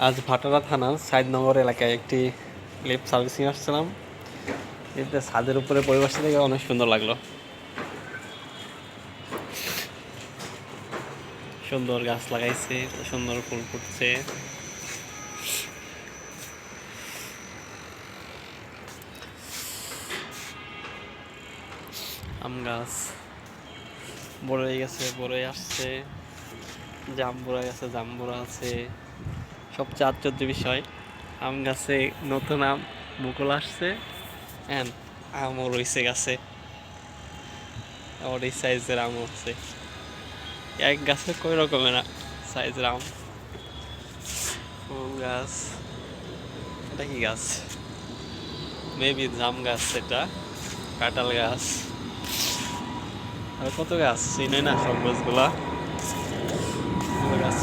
আজ ভাটারা থানার 7 নম্বর এলাকায় একটি লিফট সার্ভিসিং আসছিলাম। লিফটের ছাদের উপরে পরিবেশটা দেখে অনেক সুন্দর লাগলো। সুন্দর গাছ লাগাইছে, সুন্দর ফুল ফুটছে। আম গাছ বড় হয়ে গেছে, বড় হয়ে আসছে। জাম্বুরা গাছে জাম্বুরা আছে। সবচেয়ে আশ্চর্য বিষয়, আম গাছে নতুন আম মুকুল আসছে, এন্ড আমও রয়েছে গাছে। আবার এই সাইজের আম হচ্ছে, এক গাছে কই রকমের সাইজের আম। ফুল গাছ, এটা কি গাছ? মেবি জাম গাছ, এটা কাঁঠাল গাছ। আর কত গাছ চিনে না, সব গাছগুলা গাছ